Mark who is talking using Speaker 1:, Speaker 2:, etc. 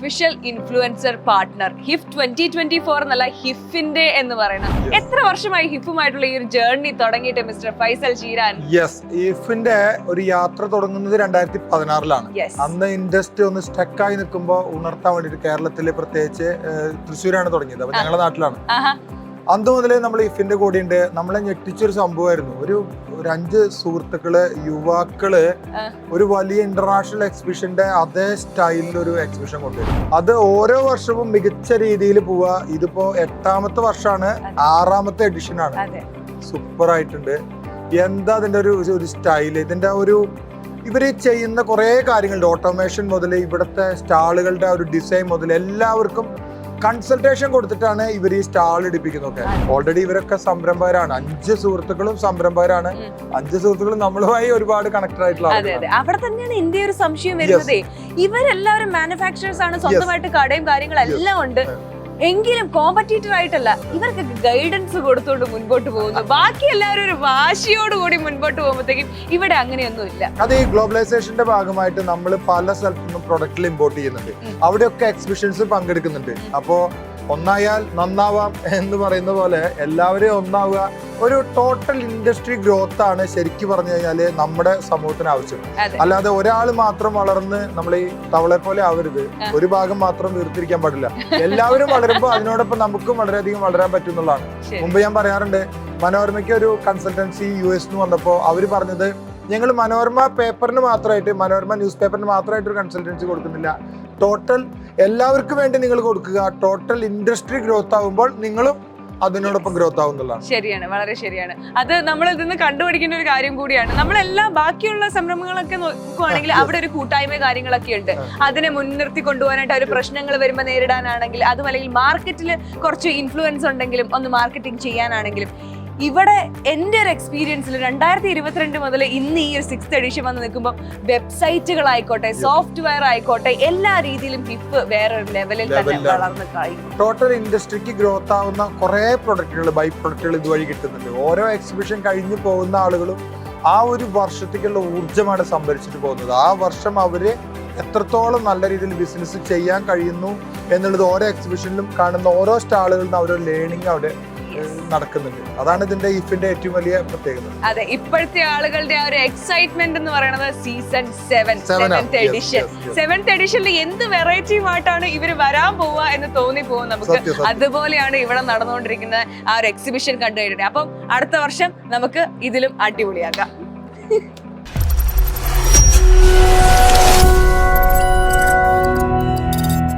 Speaker 1: Official influencer partner ഹിഫ് 2024 എന്നല്ല ഹിഫിന്റെ എന്ന് പറയുന്നത്. എത്ര വർഷമായി ഹിഫുമായിട്ടുള്ള ഈ ഒരു ജേർണി തുടങ്ങിയിട്ട് മിസ്റ്റർ ഫൈസൽ ചീരാൻ?
Speaker 2: യെസ്, ഹിഫിന്റെ ഒരു യാത്ര തുടങ്ങുന്നത് 2016-ലാണ്. അന്ന് ഇൻഡസ്ട്രി ഒന്ന് സ്റ്റക്കായി നിൽക്കുമ്പോൾ ഉണർത്താൻ വേണ്ടിയിട്ട് കേരളത്തില് പ്രത്യേകിച്ച് തൃശ്ശൂരാണ് തുടങ്ങിയത്. അപ്പൊ ഞങ്ങളുടെ നാട്ടിലാണ്. അന്ന് മുതലേ നമ്മൾ ഹിഫിന്റെ കൂടെ ഉണ്ട്. നമ്മളെ ഞെട്ടിച്ചൊരു സംഭവമായിരുന്നു. ഒരു 5 സുഹൃത്തുക്കള്, യുവാക്കള് ഒരു വലിയ ഇന്റർനാഷണൽ എക്സിബിഷന്റെ അതേ സ്റ്റൈലിൽ ഒരു എക്സിബിഷൻ കൊണ്ടുവരും. അത് ഓരോ വർഷവും മികച്ച രീതിയിൽ പോവാ. ഇതിപ്പോ 8ാമത്തെ വർഷമാണ്, 6ാമത്തെ എഡിഷൻ ആണ്. സൂപ്പർ ആയിട്ടുണ്ട്. എന്താ അതിന്റെ ഒരു സ്റ്റൈല്, ഇതിന്റെ ഇവര് ചെയ്യുന്ന കുറെ കാര്യങ്ങളുണ്ട്. ഓട്ടോമേഷൻ മുതൽ ഇവിടുത്തെ സ്റ്റാളുകളുടെ ഒരു ഡിസൈൻ മുതൽ എല്ലാവർക്കും കൺസൾട്ടേഷൻ കൊടുത്തിട്ടാണ് ഇവർ ഈ സ്റ്റാൾ ഇടിപ്പിക്കുന്നതൊക്കെ. ഓൾറെഡി ഇവരൊക്കെ സംരംഭകരാണ്. 5 സുഹൃത്തുക്കളും സംരംഭകരാണ്. 5 സുഹൃത്തുക്കളും നമ്മളുമായി ഒരുപാട് കണക്ട് ആയിട്ടുള്ള.
Speaker 1: അവിടെ തന്നെയാണ് എന്റെ ഒരു സംശയം വരുന്നത്. ഇവരെല്ലാവരും മാനുഫാക്ചറേഴ്സ് ആണ്, സ്വന്തമായിട്ട് കടയും കാര്യങ്ങളെല്ലാം ഉണ്ട്. എങ്കിലും കോമ്പറ്റീറ്റർ ആയിട്ടല്ല, ഇവർക്ക് ഗൈഡൻസ് കൊടുത്തുകൊണ്ട് മുൻപോട്ട് പോകുന്നു. ബാക്കി എല്ലാവരും ഒരു വാശിയോടുകൂടി മുൻപോട്ട് പോകുമ്പോഴത്തേക്കും ഇവിടെ അങ്ങനെയൊന്നും ഇല്ല.
Speaker 2: അത് ഈ ഗ്ലോബലൈസേഷന്റെ ഭാഗമായിട്ട് നമ്മൾ പല സ്ഥലത്തുനിന്നും പ്രൊഡക്റ്റിൽ ഇമ്പോർട്ട് ചെയ്യുന്നുണ്ട്. അവിടെയൊക്കെ എക്സിബിഷൻസ് പങ്കെടുക്കുന്നുണ്ട്. അപ്പോ ഒന്നായാൽ നന്നാവാം എന്ന് പറയുന്ന പോലെ എല്ലാവരെയും ഒന്നാവുക. ഒരു ടോട്ടൽ ഇൻഡസ്ട്രി ഗ്രോത്ത് ആണ് ശരിക്കും പറഞ്ഞു കഴിഞ്ഞാല് നമ്മുടെ സമൂഹത്തിന് ആവശ്യം. അല്ലാതെ ഒരാൾ മാത്രം വളർന്ന് നമ്മൾ ഈ തവളെ പോലെ ആവരുത്. ഒരു ഭാഗം മാത്രം വീർത്തിരിക്കാൻ പാടില്ല. എല്ലാവരും വളരുമ്പോൾ അതിനോടൊപ്പം നമുക്കും വളരെയധികം വളരാൻ പറ്റും എന്നുള്ളതാണ്. മുമ്പ് ഞാൻ പറയാറുണ്ട്, മനോരമയ്ക്ക് ഒരു കൺസൾട്ടൻസി US വന്നപ്പോ അവര് പറഞ്ഞത്, ഞങ്ങൾ മനോരമ പേപ്പറിന് മാത്രമായിട്ട്, മനോരമ ന്യൂസ് പേപ്പറിന് മാത്രമായിട്ട് ഒരു കൺസൾട്ടൻസി കൊടുക്കുന്നില്ല, ടോട്ടൽ എല്ലാവർക്കും വേണ്ടി നിങ്ങൾ കൊടുക്കുക. ടോട്ടൽ ഇൻഡസ്ട്രി ഗ്രോത്ത് ആകുമ്പോൾ നിങ്ങളും അതിനോടൊപ്പം ഗ്രോത്ത് ആവുന്നതാണ്.
Speaker 1: ശരിയാണ്, വളരെ ശരിയാണ്. അത് നമ്മൾ ഇതിന്ന് കണ്ടുപിടിക്കേണ്ട ഒരു കാര്യം കൂടിയാണ്. നമ്മളെല്ലാം ബാക്കിയുള്ള സംരംഭങ്ങളൊക്കെ നോക്കുവാണെങ്കിൽ അവിടെ ഒരു കൂട്ടായ്മ കാര്യങ്ങളൊക്കെ ഉണ്ട്. അതിനെ മുൻനിർത്തി കൊണ്ടുപോകാനായിട്ട് ഒരു പ്രശ്നങ്ങൾ വരുമ്പോൾ നേരിടാനാണെങ്കിൽ, അതും അല്ലെങ്കിൽ മാർക്കറ്റിൽ കുറച്ച് ഇൻഫ്ലുവൻസ് ഉണ്ടെങ്കിലും ഒന്ന് മാർക്കറ്റിംഗ് ചെയ്യാനാണെങ്കിലും, ഇവിടെ എൻ്റെ ഒരു എക്സ്പീരിയൻസിൽ 2022 മുതൽ ഇന്ന് ഈ ഒരു 6th എഡിഷൻ വന്ന് നിൽക്കുമ്പോൾ വെബ്സൈറ്റുകളായിക്കോട്ടെ, സോഫ്റ്റ്വെയർ ആയിക്കോട്ടെ, എല്ലാ രീതിയിലും ഹിഫ് വേറൊരു ലെവലിൽ തന്നെ വളർന്ന് കഴിഞ്ഞു.
Speaker 2: ടോട്ടൽ ഇൻഡസ്ട്രിക്ക് ഗ്രോത്ത് ആവുന്ന കുറെ പ്രൊഡക്റ്റുകൾ, ബൈ പ്രൊഡക്റ്റുകൾ ഇതുവഴി കിട്ടുന്നുണ്ട്. ഓരോ എക്സിബിഷൻ കഴിഞ്ഞു പോകുന്ന ആളുകളും ആ ഒരു വർഷത്തേക്കുള്ള ഊർജ്ജമാണ് സംഭരിച്ചിട്ട് പോകുന്നത്. ആ വർഷം അവര് എത്രത്തോളം നല്ല രീതിയിൽ ബിസിനസ് ചെയ്യാൻ കഴിയുന്നു എന്നുള്ളത് ഓരോ എക്സിബിഷനിലും കാണുന്ന ഓരോ സ്റ്റാളുകളിലും അവരൊരു ലേണിംഗ് അവിടെ നടക്കുന്നുണ്ട്. അതാണ് ഇതിന്റെ ഹിഫിന്റെ ഏറ്റവും വലിയ പ്രത്യേകത.
Speaker 1: അതെ, ഇപ്പോഴത്തെ ആളുകളുടെ ആ ഒരു എക്സൈറ്റ്മെന്റ് എന്ന് പറയുന്നത് സീസൺ 7th എഡിഷൻ. 7th എഡിഷനിൽ എന്ത് വെറൈറ്റിയുമായിട്ടാണ് ഇവര് വരാൻ പോവുക എന്ന് തോന്നിപ്പോകും നമുക്ക്. അതുപോലെയാണ് ഇവിടെ നടന്നുകൊണ്ടിരിക്കുന്ന ആ ഒരു എക്സിബിഷൻ കണ്ടു കഴിഞ്ഞിട്ട്. അപ്പം അടുത്ത വർഷം നമുക്ക് ഇതിലും അടിപൊളിയാക്കാം.